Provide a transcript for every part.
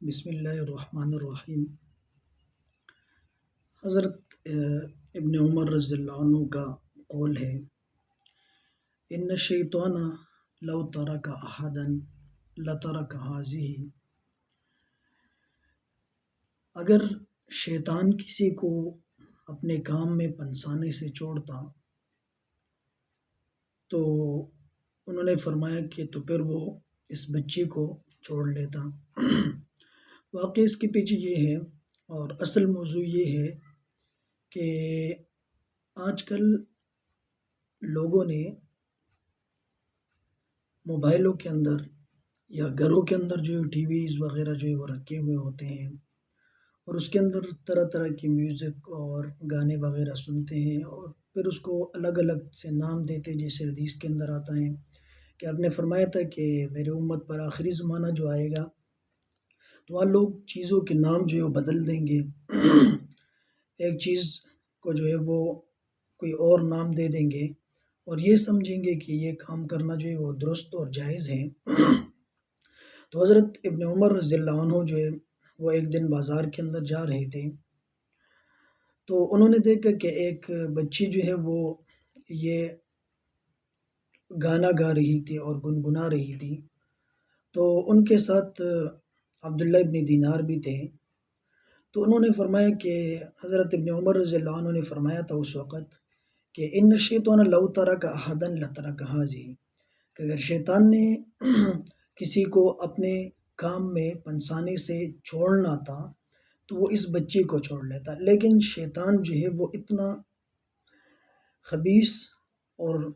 بسم اللہ الرحمن الرحیم۔ حضرت ابن عمر رضی اللہ عنہ کا قول ہے، ان الشیطان لو ترک احدا لترک هذه۔ اگر شیطان کسی کو اپنے کام میں پنسانے سے چھوڑتا تو انہوں نے فرمایا کہ تو پھر وہ اس بچی کو چھوڑ لیتا۔ واقعی اس کے پیچھے یہ ہے اور اصل موضوع یہ ہے کہ آج کل لوگوں نے موبائلوں کے اندر یا گھروں کے اندر جو ٹی ویز وغیرہ جو ہے وہ رکھے ہوئے ہوتے ہیں اور اس کے اندر طرح طرح کی میوزک اور گانے وغیرہ سنتے ہیں اور پھر اس کو الگ الگ سے نام دیتے، جیسے حدیث کے اندر آتا ہے کہ آپ نے فرمایا تھا کہ میرے امت پر آخری زمانہ جو آئے گا تو وہاں لوگ چیزوں کے نام جو ہے وہ بدل دیں گے۔ ایک چیز کو جو ہے وہ کوئی اور نام دے دیں گے اور یہ سمجھیں گے کہ یہ کام کرنا جو ہے وہ درست اور جائز ہے۔ تو حضرت ابن عمر رضی اللہ عنہ جو ہے وہ ایک دن بازار کے اندر جا رہے تھے تو انہوں نے دیکھا کہ ایک بچی جو ہے وہ یہ گانا گا رہی تھی اور گنگنا رہی تھی، تو ان کے ساتھ عبداللہ ابن دینار بھی تھے۔ تو انہوں نے فرمایا کہ حضرت ابن عمر رضی اللہ عنہ نے فرمایا تھا اس وقت کہ ان الشیطان لو ترک احدا لترک هذه، کہ اگر شیطان نے کسی کو اپنے کام میں پنسانے سے چھوڑنا تھا تو وہ اس بچی کو چھوڑ لیتا، لیکن شیطان جو ہے وہ اتنا خبیث اور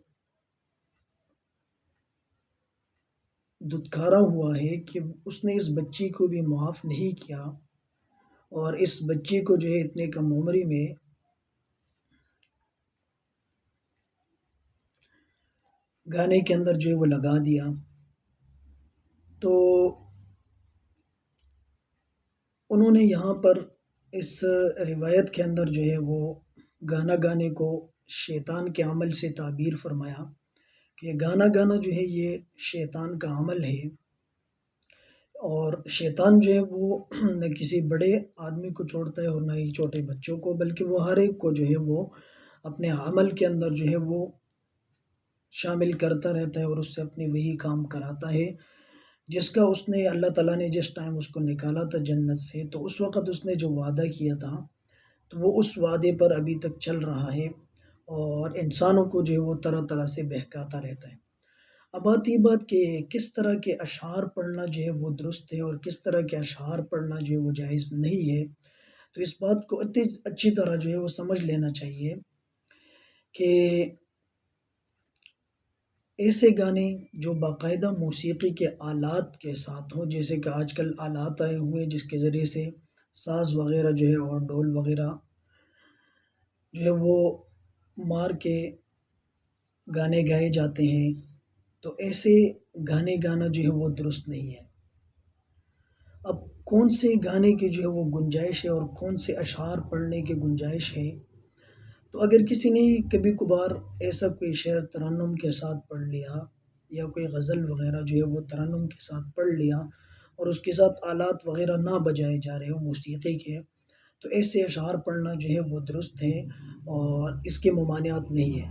دھتکارا ہوا ہے کہ اس نے اس بچی کو بھی معاف نہیں کیا اور اس بچی کو جو ہے اتنے کم عمری میں گانے کے اندر جو ہے وہ لگا دیا۔ تو انہوں نے یہاں پر اس روایت کے اندر جو ہے وہ گانا گانے کو شیطان کے عمل سے تعبیر فرمایا کہ گانا گانا جو ہے یہ شیطان کا عمل ہے، اور شیطان جو ہے وہ نہ کسی بڑے آدمی کو چھوڑتا ہے اور نہ ہی چھوٹے بچوں کو، بلکہ وہ ہر ایک کو جو ہے وہ اپنے عمل کے اندر جو ہے وہ شامل کرتا رہتا ہے اور اس سے اپنی وہی کام کراتا ہے جس کا اس نے اللہ تعالیٰ نے جس ٹائم اس کو نکالا تھا جنت سے، تو اس وقت اس نے جو وعدہ کیا تھا تو وہ اس وعدے پر ابھی تک چل رہا ہے اور انسانوں کو جو ہے وہ طرح طرح سے بہکاتا رہتا ہے۔ اب آتی بات کہ کس طرح کے اشعار پڑھنا جو ہے وہ درست ہے اور کس طرح کے اشعار پڑھنا جو ہے وہ جائز نہیں ہے، تو اس بات کو اچھی طرح جو ہے وہ سمجھ لینا چاہیے کہ ایسے گانے جو باقاعدہ موسیقی کے آلات کے ساتھ ہوں، جیسے کہ آج کل آلات آئے ہوئے ہیں جس کے ذریعے سے ساز وغیرہ جو ہے اور ڈھول وغیرہ جو ہے وہ مار کے گانے گائے جاتے ہیں، تو ایسے گانے گانا جو ہے وہ درست نہیں ہے۔ اب کون سے گانے کی جو ہے وہ گنجائش ہے اور کون سے اشعار پڑھنے کی گنجائش ہے، تو اگر کسی نے کبھی کبھار ایسا کوئی شعر ترنم کے ساتھ پڑھ لیا یا کوئی غزل وغیرہ جو ہے وہ ترنم کے ساتھ پڑھ لیا اور اس کے ساتھ آلات وغیرہ نہ بجائے جا رہے ہوں موسیقی کے، تو ایسے اشعار پڑھنا جو ہے وہ درست ہے اور اس کے ممانعات نہیں ہے۔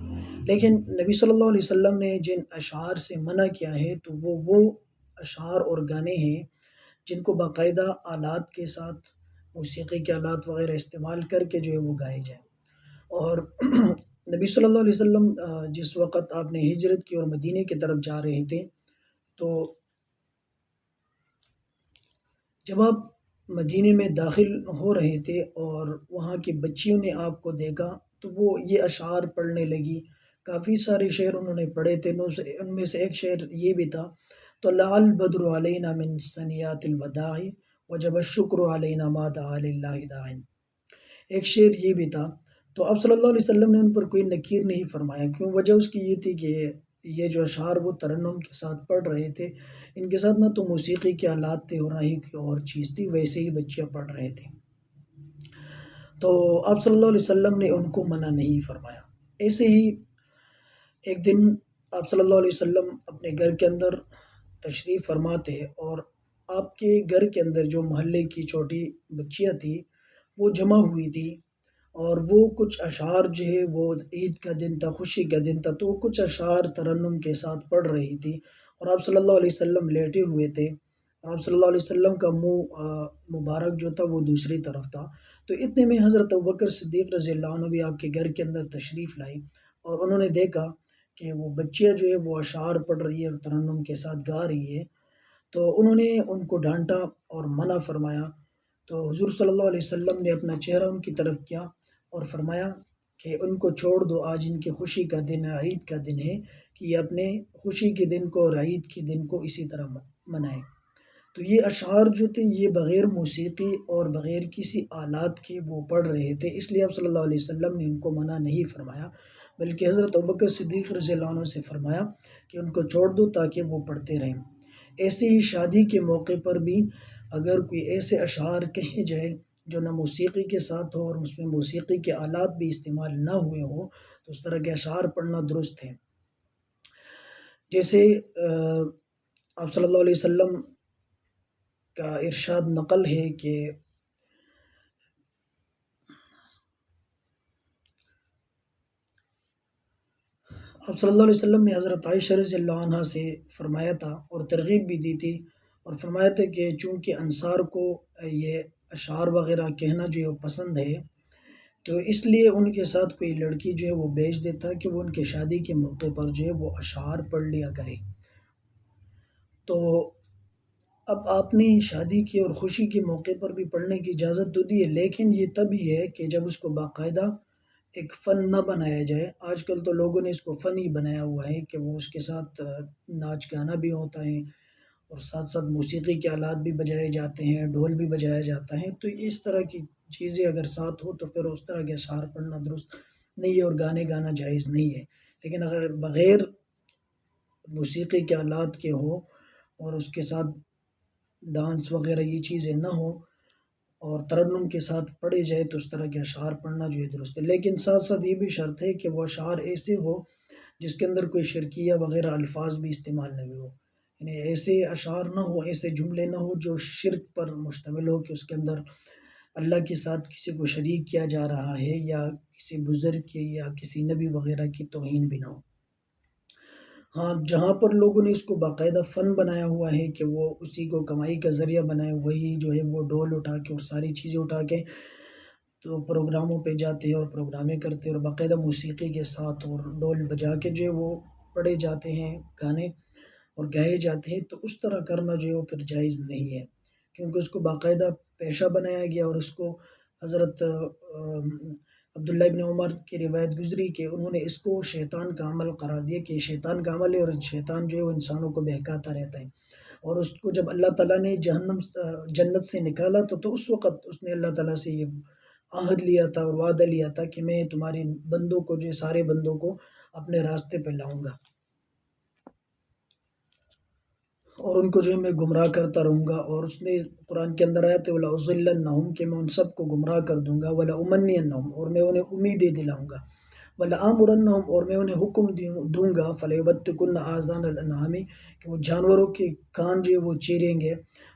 لیکن نبی صلی اللہ علیہ وسلم نے جن اشعار سے منع کیا ہے تو وہ اشعار اور گانے ہیں جن کو باقاعدہ آلات کے ساتھ موسیقی کے آلات وغیرہ استعمال کر کے جو ہے وہ گائے جائیں۔ اور نبی صلی اللہ علیہ وسلم جس وقت آپ نے ہجرت کی اور مدینے کی طرف جا رہے تھے، تو جب آپ مدینے میں داخل ہو رہے تھے اور وہاں کی بچیوں نے آپ کو دیکھا تو وہ یہ اشعار پڑھنے لگی، کافی سارے شعر انہوں نے پڑھے تھے، ان میں سے ایک شعر یہ بھی تھا، طلع البدر علینا من ثنیات الوداع وجب الشکر علینا ما دعا للہ داع۔ ایک شعر یہ بھی تھا، تو آپ صلی اللہ علیہ وسلم نے ان پر کوئی نکیر نہیں فرمایا، کیوں؟ وجہ اس کی یہ تھی کہ یہ جو اشعار وہ ترنم کے ساتھ پڑھ رہے تھے، ان کے ساتھ نہ تو موسیقی کے آلات تھے اور نہ ہی کوئی اور چیز تھی، ویسے ہی بچیاں پڑھ رہے تھے، تو آپ صلی اللہ علیہ وسلم نے ان کو منع نہیں فرمایا۔ ایسے ہی ایک دن آپ صلی اللہ علیہ وسلم اپنے گھر کے اندر تشریف فرما تھے اور آپ کے گھر کے اندر جو محلے کی چھوٹی بچیاں تھیں وہ جمع ہوئی تھی، اور وہ کچھ اشعار جو ہے وہ عید کا دن تھا، خوشی کا دن تھا، تو وہ کچھ اشعار ترنم کے ساتھ پڑھ رہی تھی، اور آپ صلی اللہ علیہ وسلم لیٹے ہوئے تھے، اور آپ صلی اللہ علیہ وسلم کا منہ مبارک جو تھا وہ دوسری طرف تھا۔ تو اتنے میں حضرت ابوبکر صدیق رضی اللہ عنہ بھی آپ کے گھر کے اندر تشریف لائی، اور انہوں نے دیکھا کہ وہ بچیاں جو ہے وہ اشعار پڑھ رہی ہے اور ترنم کے ساتھ گا رہی ہے، تو انہوں نے ان کو ڈانٹا اور منع فرمایا۔ تو حضور صلی اللہ علیہ وسلم نے اپنا چہرہ ان کی طرف کیا اور فرمایا کہ ان کو چھوڑ دو، آج ان کی خوشی کا دن ہے، عید کا دن ہے، کہ یہ اپنے خوشی کے دن کو اور عید کے دن کو اسی طرح منائیں۔ تو یہ اشعار جو تھے یہ بغیر موسیقی اور بغیر کسی آلات کے وہ پڑھ رہے تھے، اس لیے آپ صلی اللہ علیہ وسلم نے ان کو منع نہیں فرمایا، بلکہ حضرت ابوبکر صدیق رضی اللہ عنہ سے فرمایا کہ ان کو چھوڑ دو تاکہ وہ پڑھتے رہیں۔ ایسے ہی شادی کے موقع پر بھی اگر کوئی ایسے اشعار کہے جائے جو نہ موسیقی کے ساتھ ہو اور اس میں موسیقی کے آلات بھی استعمال نہ ہوئے ہوں، تو اس طرح کے اشعار پڑھنا درست ہے۔ جیسے آپ صلی اللہ علیہ وسلم کا ارشاد نقل ہے کہ آپ صلی اللہ علیہ وسلم نے حضرت عائشہ رضی اللہ عنہ سے فرمایا تھا اور ترغیب بھی دی تھی، اور فرمایا تھا کہ چونکہ انصار کو یہ اشعار وغیرہ کہنا جو ہے وہ پسند ہے، تو اس لیے ان کے ساتھ کوئی لڑکی جو ہے وہ بھیج دیتا کہ وہ ان کے شادی کے موقع پر جو ہے وہ اشعار پڑھ لیا کرے۔ تو اب آپ نے شادی کی اور خوشی کے موقع پر بھی پڑھنے کی اجازت تو دی ہے، لیکن یہ تب ہی ہے کہ جب اس کو باقاعدہ ایک فن نہ بنایا جائے۔ آج کل تو لوگوں نے اس کو فن ہی بنایا ہوا ہے کہ وہ اس کے ساتھ ناچ گانا بھی ہوتا ہے، اور ساتھ ساتھ موسیقی کے آلات بھی بجائے جاتے ہیں، ڈھول بھی بجایا جاتا ہے، تو اس طرح کی چیزیں اگر ساتھ ہو تو پھر اس طرح کے اشعار پڑھنا درست نہیں ہے اور گانے گانا جائز نہیں ہے۔ لیکن اگر بغیر موسیقی کے آلات کے ہو اور اس کے ساتھ ڈانس وغیرہ یہ چیزیں نہ ہوں اور ترنم کے ساتھ پڑھے جائے تو اس طرح کے اشعار پڑھنا جو ہے درست ہے، لیکن ساتھ ساتھ یہ بھی شرط ہے کہ وہ اشعار ایسے ہو جس کے اندر کوئی شرکیہ وغیرہ الفاظ بھی استعمال نہ ہو، یعنی ایسے اشعار نہ ہو، ایسے جملے نہ ہو جو شرک پر مشتمل ہو، کہ اس کے اندر اللہ کے ساتھ کسی کو شریک کیا جا رہا ہے یا کسی بزرگ کی یا کسی نبی وغیرہ کی توہین بھی نہ ہو۔ ہاں، جہاں پر لوگوں نے اس کو باقاعدہ فن بنایا ہوا ہے کہ وہ اسی کو کمائی کا ذریعہ بنائے، وہی جو ہے وہ ڈھول اٹھا کے اور ساری چیزیں اٹھا کے تو پروگراموں پہ جاتے ہیں اور پروگرامیں کرتے ہیں اور باقاعدہ موسیقی کے ساتھ اور ڈھول بجا کے جو ہے وہ پڑھے جاتے ہیں گانے اور گائے جاتے ہیں، تو اس طرح کرنا جو ہے وہ پھر جائز نہیں ہے، کیونکہ اس کو باقاعدہ پیشہ بنایا گیا، اور اس کو حضرت عبداللہ ابن عمر کی روایت گزری کہ انہوں نے اس کو شیطان کا عمل قرار دیا، کہ یہ شیطان کا عمل ہے اور شیطان جو ہے وہ انسانوں کو بہکاتا رہتا ہے، اور اس کو جب اللہ تعالیٰ نے جنت سے نکالا تو اس وقت اس نے اللہ تعالیٰ سے یہ عہد لیا تھا اور وعدہ لیا تھا کہ میں تمہارے بندوں کو جو ہے سارے بندوں کو اپنے راستے پہ لاؤں گا، اور ان کو جو ہے میں گمراہ کرتا رہوں گا، اور اس نے قرآن کے اندر آیا تو وَلَأُضِلَّنَّهُمْ کہ میں ان سب کو گمراہ کر دوں گا، وَلَأُمَنِّيَنَّهُمْ اور میں انہیں امیدیں دلاؤں گا، وَلَآمُرَنَّهُمْ اور میں انہیں حکم دوں گا، فَلَيُبَتِّكُنَّ آذَانَ الْأَنْعَامِ کہ وہ جانوروں کے کان جو ہے وہ چیریں گے،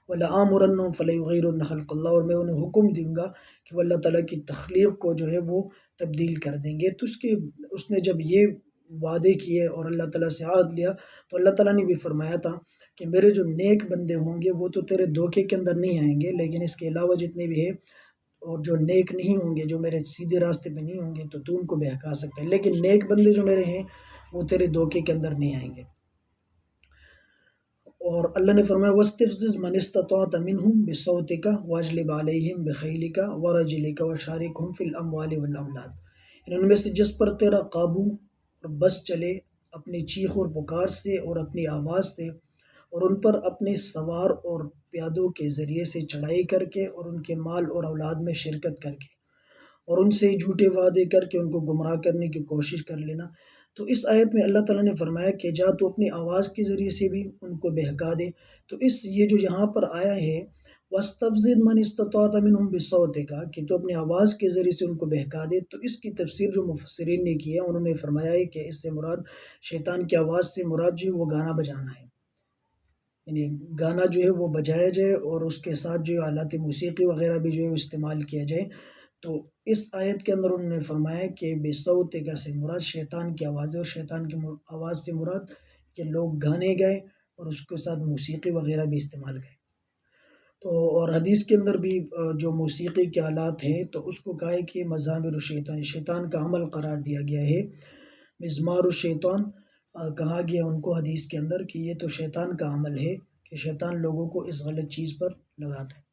وَلَآمُرَنَّهُمْ فَلَيُغَيِّرُنَّ خَلْقَ اللَّهِ اور میں انہیں حکم دوں گا کہ وہ اللہ تعالیٰ کی تخلیق کو جو ہے وہ تبدیل کر دیں گے۔ تو اس نے جب یہ وعدے کیے اور اللہ تعالیٰ سے عہد لیا، تو اللہ تعالیٰ نے بھی فرمایا تھا کہ میرے جو نیک بندے ہوں گے وہ تو تیرے دھوکے کے اندر نہیں آئیں گے، لیکن اس کے علاوہ جتنے بھی ہیں اور جو نیک نہیں ہوں گے، جو میرے سیدھے راستے پہ نہیں ہوں گے، تو ان کو بہکا سکتے ہیں، لیکن نیک بندے جو میرے ہیں وہ تیرے دھوکے کے اندر نہیں آئیں گے۔ اور اللہ نے فرمایا وَاسْتَفْزِزْ مَنِ اسْتَطَعْتَ مِنْهُمْ بِصَوْتِكَ وَاجْلِبْ عَلَيْهِمْ بِخَيْلِكَ وَرَجِلِكَ وَشَارِكْهُمْ فِي الْأَمْوَالِ وَالْأَوْلَادِ ان میں سے جس پر تیرا قابو اور بس چلے اپنی چیخ اور پکار سے اور اپنی آواز سے، اور ان پر اپنے سوار اور پیادوں کے ذریعے سے چڑھائی کر کے اور ان کے مال اور اولاد میں شرکت کر کے اور ان سے جھوٹے وعدے کر کے ان کو گمراہ کرنے کی کوشش کر لینا۔ تو اس آیت میں اللہ تعالیٰ نے فرمایا کہ جا تو اپنی آواز کے ذریعے سے بھی ان کو بہکا دے، تو یہ جو یہاں پر آیا ہے وَاسْتَفْزِزْ مَنِ اسْتَطَعْتَ مِنْهُمْ بِصَوْتِكَ کہ تو اپنی آواز کے ذریعے سے ان کو بہکا دے، تو اس کی تفسیر جو مفسرین نے کی ہے انہوں نے فرمایا ہے کہ اس سے مراد شیطان کی آواز سے مراد جو ہے وہ گانا بجانا ہے، یعنی گانا جو ہے وہ بجایا جائے اور اس کے ساتھ جو ہے آلات موسیقی وغیرہ بھی جو ہے وہ استعمال کیا جائے۔ تو اس آیت کے اندر انہوں نے فرمایا کہ بے صوت کا سے مراد شیطان کی آواز ہے، اور شیطان کی آواز سے مراد کہ لوگ گانے گائے اور اس کے ساتھ موسیقی وغیرہ بھی استعمال کریں۔ تو اور حدیث کے اندر بھی جو موسیقی کے آلات ہیں تو اس کو کہا ہے کہ مزامیر الشیطان، شیطان کا عمل قرار دیا گیا ہے۔ مزمار الشیطان کہا گیا ان کو حدیث کے اندر کہ یہ تو شیطان کا عمل ہے کہ شیطان لوگوں کو اس غلط چیز پر لگاتا ہے۔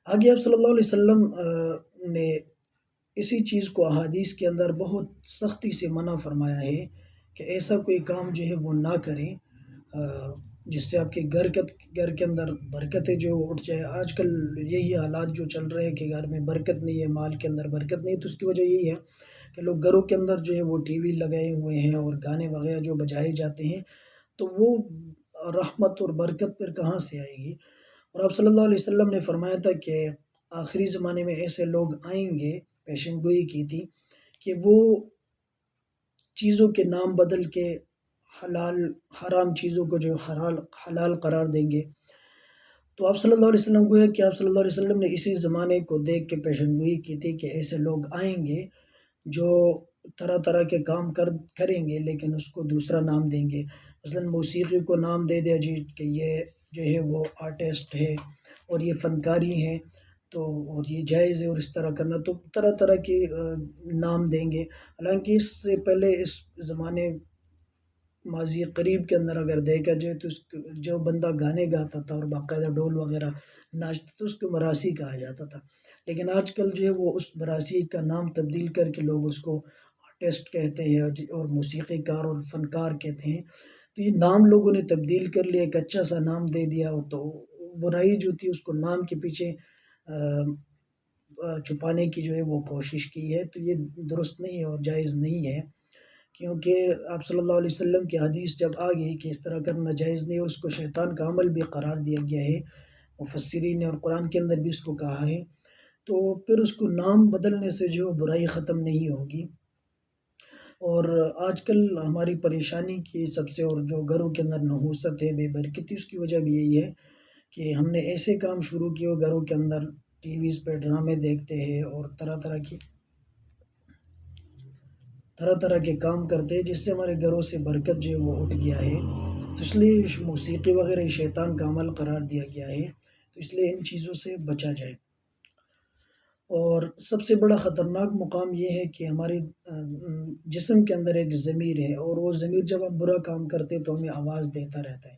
آگے آپ صلی اللہ علیہ وسلم نے اسی چیز کو احادیث کے اندر بہت سختی سے منع فرمایا ہے کہ ایسا کوئی کام جو ہے وہ نہ کریں جس سے آپ کے گھر کے اندر برکتیں جو اٹھ جائے۔ آج کل یہی حالات جو چل رہے ہیں کہ گھر میں برکت نہیں ہے، مال کے اندر برکت نہیں ہے، تو اس کی وجہ یہی ہے کہ لوگ گھروں کے اندر جو ہے وہ ٹی وی لگائے ہوئے ہیں اور گانے وغیرہ جو بجائے جاتے ہیں، تو وہ رحمت اور برکت پھر کہاں سے آئے گی؟ اور آپ صلی اللہ علیہ وسلم نے فرمایا تھا کہ آخری زمانے میں ایسے لوگ آئیں گے، پیشن گوئی کی تھی کہ وہ چیزوں کے نام بدل کے حلال حرام چیزوں کو جو حلال قرار دیں گے۔ تو آپ صلی اللہ علیہ وسلم کو ہے کہ آپ صلی اللہ علیہ وسلم نے اسی زمانے کو دیکھ کے پیشن گوئی کی تھی کہ ایسے لوگ آئیں گے جو طرح طرح کے کام کریں گے لیکن اس کو دوسرا نام دیں گے۔ مثلاً موسیقی کو نام دے دیا جی کہ یہ جو ہے وہ آرٹسٹ ہے اور یہ فنکاری ہے، تو اور یہ جائز ہے اور اس طرح کرنا، تو طرح طرح کے نام دیں گے۔ حالانکہ اس سے پہلے اس زمانے ماضی قریب کے اندر اگر دیکھا جائے تو جو بندہ گانے گاتا تھا اور باقاعدہ ڈول وغیرہ ناچتا تو اس کو مراسی کہا جاتا تھا، لیکن آج کل جو ہے وہ اس مراسی کا نام تبدیل کر کے لوگ اس کو آرٹسٹ کہتے ہیں اور موسیقی کار اور فنکار کہتے ہیں۔ تو یہ نام لوگوں نے تبدیل کر لیا، ایک اچھا سا نام دے دیا، اور تو برائی جو تھی اس کو نام کے پیچھے چھپانے کی جو ہے وہ کوشش کی ہے، تو یہ درست نہیں ہے اور جائز نہیں ہے، کیونکہ آپ صلی اللہ علیہ وسلم کی حدیث جب آ گئی کہ اس طرح کرنا جائز نہیں اور اس کو شیطان کا عمل بھی قرار دیا گیا ہے، مفسرین نے اور قرآن کے اندر بھی اس کو کہا ہے، تو پھر اس کو نام بدلنے سے جو برائی ختم نہیں ہوگی۔ اور آج کل ہماری پریشانی کی سب سے اور جو گھروں کے اندر نحوست ہے، بے برکتی، اس کی وجہ بھی یہی ہے کہ ہم نے ایسے کام شروع کیے ہو گھروں کے اندر، ٹی ویز پہ ڈرامے دیکھتے ہیں اور طرح طرح کے کام کرتے ہیں جس سے ہمارے گھروں سے برکت جو ہے وہ اٹھ گیا ہے، تو اس لیے موسیقی وغیرہ شیطان کا عمل قرار دیا گیا ہے، تو اس لیے ان چیزوں سے بچا جائے۔ اور سب سے بڑا خطرناک مقام یہ ہے کہ ہمارے جسم کے اندر ایک ضمیر ہے، اور وہ ضمیر جب ہم برا کام کرتے ہیں تو ہمیں آواز دیتا رہتا ہے،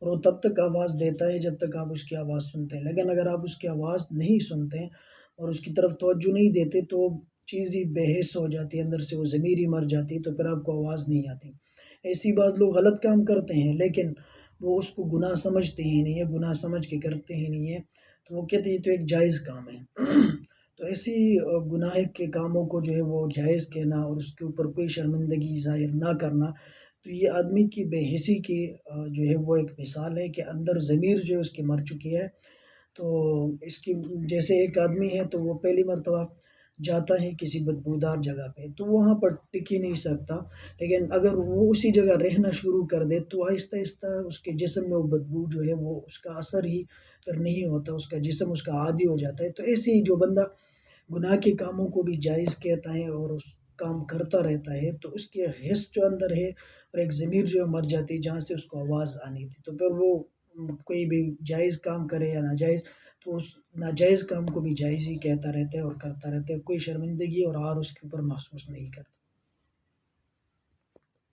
اور وہ تب تک آواز دیتا ہے جب تک آپ اس کی آواز سنتے ہیں، لیکن اگر آپ اس کی آواز نہیں سنتے اور اس کی طرف توجہ نہیں دیتے تو وہ چیز ہی بے حس ہو جاتی ہے، اندر سے وہ ضمیر ہی مر جاتی ہے، تو پھر آپ کو آواز نہیں آتی۔ ایسی بات لوگ غلط کام کرتے ہیں لیکن وہ اس کو گناہ سمجھتے ہی نہیں ہے، گناہ سمجھ کے کرتے ہی نہیں ہے، تو وہ کہتے ہیں یہ تو ایک جائز کام ہے۔ تو ایسی گناہ کے کاموں کو جو ہے وہ جائز کہنا اور اس کے اوپر کوئی شرمندگی ظاہر نہ کرنا، تو یہ آدمی کی بے حسی کی جو ہے وہ ایک مثال ہے کہ اندر ضمیر جو ہے اس کی مر چکی ہے۔ تو اس کی جیسے ایک آدمی ہے تو وہ پہلی مرتبہ جاتا ہے کسی بدبودار جگہ پہ تو وہاں پر ٹک ہی نہیں سکتا، لیکن اگر وہ اسی جگہ رہنا شروع کر دے تو آہستہ آہستہ اس کے جسم میں وہ بدبو جو ہے وہ اس کا اثر ہی پھر نہیں ہوتا، اس کا جسم اس کا عادی ہو جاتا ہے۔ تو ایسے ہی جو بندہ گناہ کے کاموں کو بھی جائز کہتا ہے اور اس کام کرتا رہتا ہے تو اس کے حس جو اندر ہے اور ایک ضمیر جو مر جاتی ہے جہاں سے اس کو آواز آنی تھی، تو پھر وہ کوئی بھی جائز کام کرے یا ناجائز، تو اس ناجائز کام کو بھی جائز ہی کہتا رہتا ہے اور کرتا رہتا ہے، کوئی شرمندگی اور عار اس کے اوپر محسوس نہیں کرتا۔